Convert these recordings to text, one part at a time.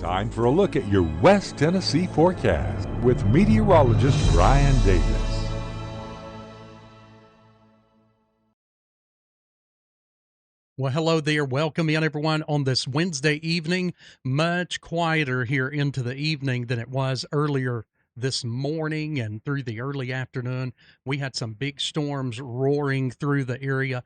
Time for a look at your West Tennessee forecast with meteorologist Brian Davis. Well, hello there. Welcome in, everyone, on this Wednesday evening. Much quieter here into the evening than it was earlier this morning and through the early afternoon. We had some big storms roaring through the area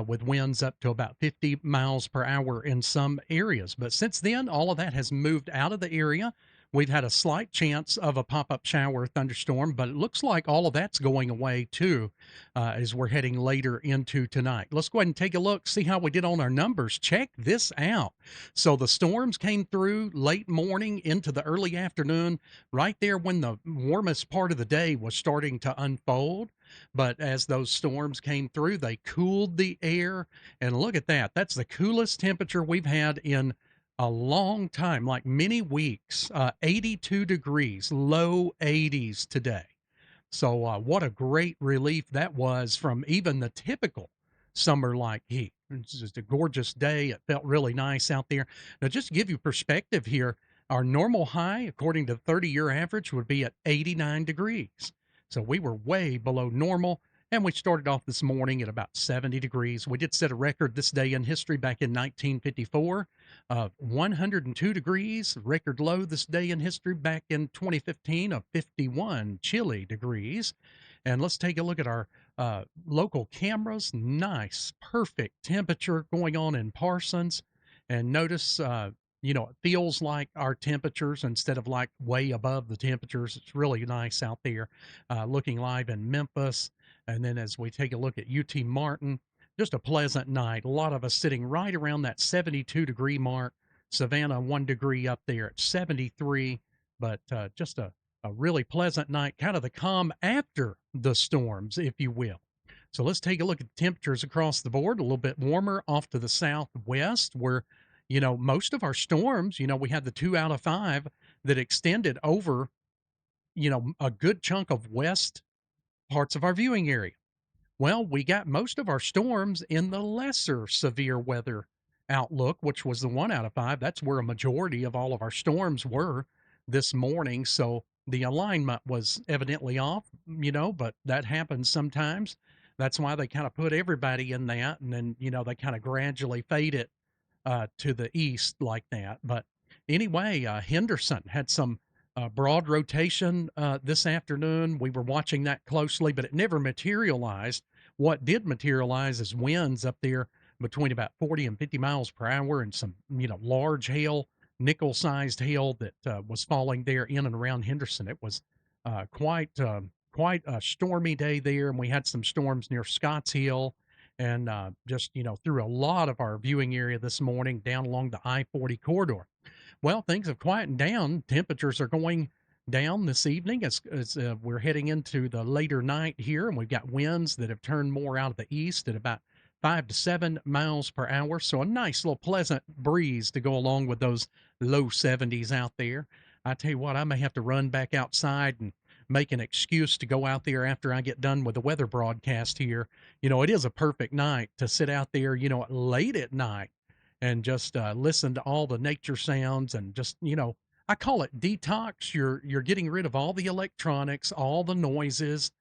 with winds up to about 50 miles per hour in some areas. But since then, all of that has moved out of the area. We've had a slight chance of a pop up shower thunderstorm, but it looks like all of that's going away too as we're heading later into tonight. Let's go ahead and take a look, see how we did on our numbers. Check this out. So the storms came through late morning into the early afternoon, right there when the warmest part of the day was starting to unfold. But as those storms came through, they cooled the air. And look at that. That's the coolest temperature we've had in a long time, like many weeks. 82 degrees, low 80s today. So, what a great relief that was from even the typical summer like heat. It's just a gorgeous day. It felt really nice out there. Now, just to give you perspective here, our normal high, according to the 30-year average, would be at 89 degrees. So, we were way below normal. And we started off this morning at about 70 degrees. We did set a record this day in history back in 1954 of 102 degrees. Record low this day in history back in 2015 of 51 chilly degrees. And let's take a look at our local cameras. Nice, perfect temperature going on in Parsons. And notice, it feels like our temperatures instead of like way above the temperatures. It's really nice out there. Looking live in Memphis. And then as we take a look at UT Martin, just a pleasant night. A lot of us sitting right around that 72-degree mark. Savannah, 1 degree up there at 73, but just a really pleasant night, kind of the calm after the storms, if you will. So let's take a look at the temperatures across the board. A little bit warmer off to the southwest, where, most of our storms, we had the 2 out of 5 that extended over, a good chunk of west parts of our viewing area. Well, we got most of our storms in the lesser severe weather outlook, which was the 1 out of 5. That's where a majority of all of our storms were this morning. So the alignment was evidently off, but that happens sometimes. That's why they kind of put everybody in that, and then, they kind of gradually fade it to the east like that. But anyway, Henderson had some broad rotation this afternoon. We were watching that closely, but it never materialized. What did materialize is winds up there between about 40 and 50 miles per hour and some, large hail, nickel-sized hail that was falling there in and around Henderson. It was quite a stormy day there, and we had some storms near Scotts Hill and just, through a lot of our viewing area this morning down along the I-40 corridor. Well, things have quietened down. Temperatures are going down this evening as we're heading into the later night here, and we've got winds that have turned more out of the east at about 5 to 7 miles per hour. So a nice little pleasant breeze to go along with those low 70s out there. I tell you what, I may have to run back outside and make an excuse to go out there after I get done with the weather broadcast here. It is a perfect night to sit out there, late at night and just listen to all the nature sounds and just, I call it detox. You're getting rid of all the electronics, all the noises,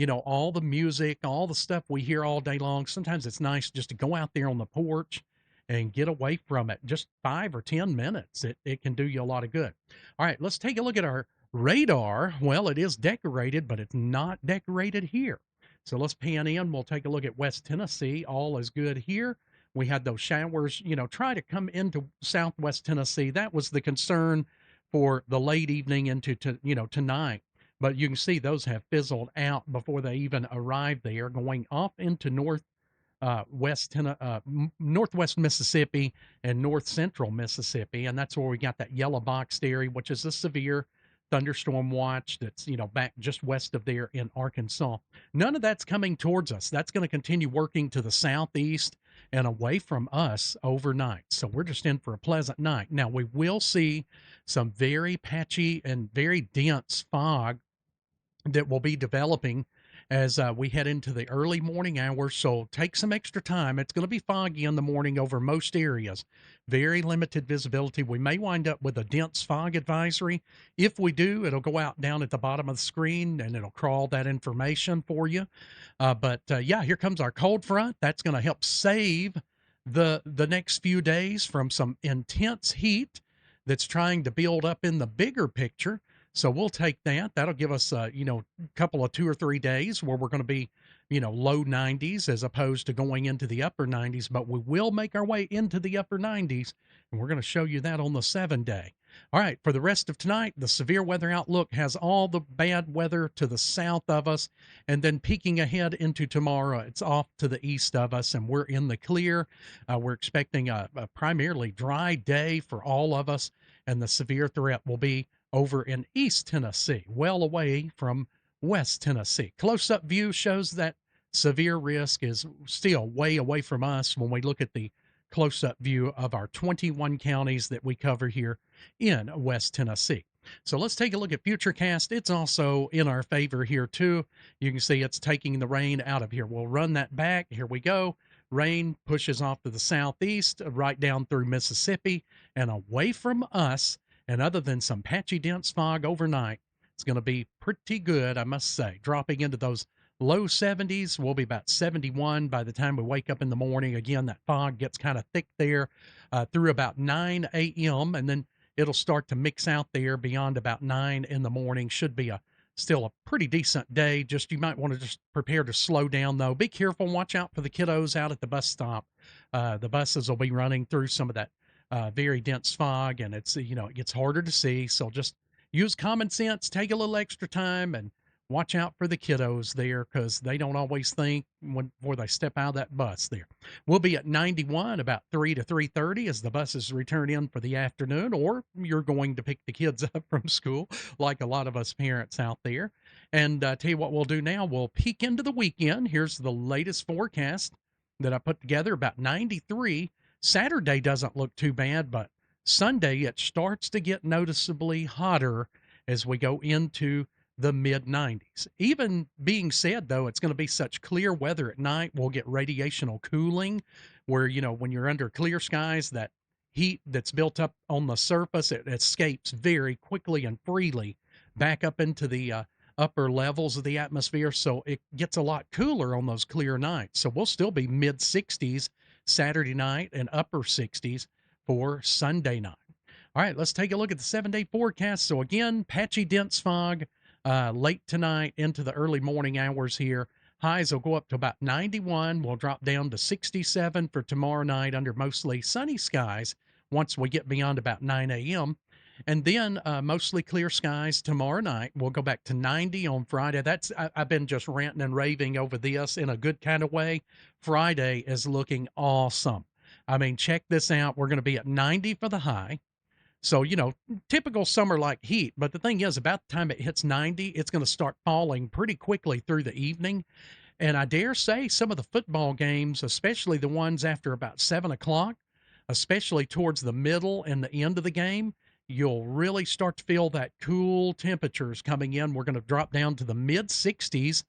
all the music, all the stuff we hear all day long. Sometimes it's nice just to go out there on the porch and get away from it. Just 5 or 10 minutes. It can do you a lot of good. All right, let's take a look at our radar. Well, it is decorated, but it's not decorated here. So let's pan in. We'll take a look at West Tennessee. All is good here. We had those showers, try to come into southwest Tennessee. That was the concern for the late evening into, tonight. But you can see those have fizzled out before they even arrived there, going off into northwest Mississippi and north central Mississippi. And that's where we got that yellow boxed area, which is a severe thunderstorm watch that's, back just west of there in Arkansas. None of that's coming towards us. That's going to continue working to the southeast and away from us overnight. So we're just in for a pleasant night. Now, we will see some very patchy and very dense fog that will be developing as we head into the early morning hours. So take some extra time. It's going to be foggy in the morning over most areas. Very limited visibility. We may wind up with a dense fog advisory. If we do, it'll go out down at the bottom of the screen and it'll crawl that information for you. But yeah, here comes our cold front. That's going to help save the next few days from some intense heat that's trying to build up in the bigger picture. So we'll take that. That'll give us a couple of 2 or 3 days where we're going to be low 90s as opposed to going into the upper 90s. But we will make our way into the upper 90s, and we're going to show you that on the 7-day. All right, for the rest of tonight, the severe weather outlook has all the bad weather to the south of us, and then peeking ahead into tomorrow, it's off to the east of us, and we're in the clear. We're expecting a primarily dry day for all of us, and the severe threat will be over in East Tennessee, well away from West Tennessee. Close-up view shows that severe risk is still way away from us when we look at the close-up view of our 21 counties that we cover here in West Tennessee. So let's take a look at Futurecast. It's also in our favor here too. You can see it's taking the rain out of here. We'll run that back. Here we go. Rain pushes off to the southeast, right down through Mississippi and away from us. And other than some patchy dense fog overnight, it's going to be pretty good, I must say. Dropping into those low 70s. We'll be about 71 by the time we wake up in the morning. Again, that fog gets kind of thick there through about 9 a.m. and then it'll start to mix out there beyond about 9 in the morning. Should be still a pretty decent day. Just you might want to just prepare to slow down though. Be careful. Watch out for the kiddos out at the bus stop. The buses will be running through some of that very dense fog, and it's it gets harder to see. So just use common sense. Take a little extra time and watch out for the kiddos there because they don't always think before they step out of that bus there. We'll be at 91 about 3 to 3:30 as the buses return in for the afternoon, or you're going to pick the kids up from school like a lot of us parents out there. And tell you what we'll do now, we'll peek into the weekend. Here's the latest forecast that I put together, about 93. Saturday doesn't look too bad, but Sunday it starts to get noticeably hotter as we go into the mid 90s. Even being said, though, it's going to be such clear weather at night, we'll get radiational cooling where, when you're under clear skies, that heat that's built up on the surface, it escapes very quickly and freely back up into the upper levels of the atmosphere. So it gets a lot cooler on those clear nights. So we'll still be mid 60s Saturday night and upper 60s for Sunday night. All right, let's take a look at the 7-day forecast. So again, patchy dense fog late tonight into the early morning hours here. Highs will go up to about 91. We'll drop down to 67 for tomorrow night under mostly sunny skies once we get beyond about 9 a.m. And then mostly clear skies tomorrow night. We'll go back to 90 on Friday. I've been just ranting and raving over this in a good kind of way. Friday is looking awesome. I mean, check this out. We're going to be at 90 for the high. So, typical summer-like heat. But the thing is, about the time it hits 90, it's going to start falling pretty quickly through the evening. And I dare say some of the football games, especially the ones after about 7 o'clock, especially towards the middle and the end of the game, you'll really start to feel that cool temperatures coming in. We're going to drop down to the mid 60s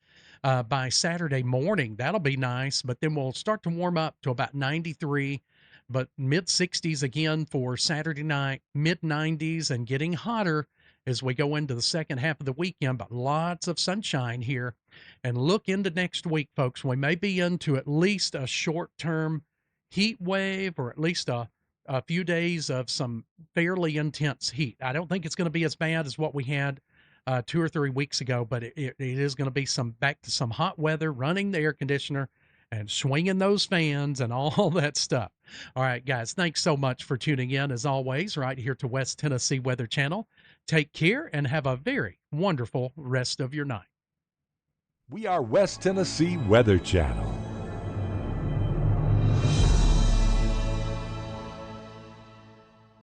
by Saturday morning. That'll be nice. But then we'll start to warm up to about 93. But mid 60s again for Saturday night, mid 90s, and getting hotter as we go into the second half of the weekend. But lots of sunshine here. And look into next week, folks. We may be into at least a short-term heat wave, or at least a few days of some fairly intense heat. I don't think it's going to be as bad as what we had 2 or 3 weeks ago, but it is going to be back to some hot weather, running the air conditioner and swinging those fans and all that stuff. All right, guys, thanks so much for tuning in, as always, right here to West Tennessee Weather Channel. Take care and have a very wonderful rest of your night. We are West Tennessee Weather Channel.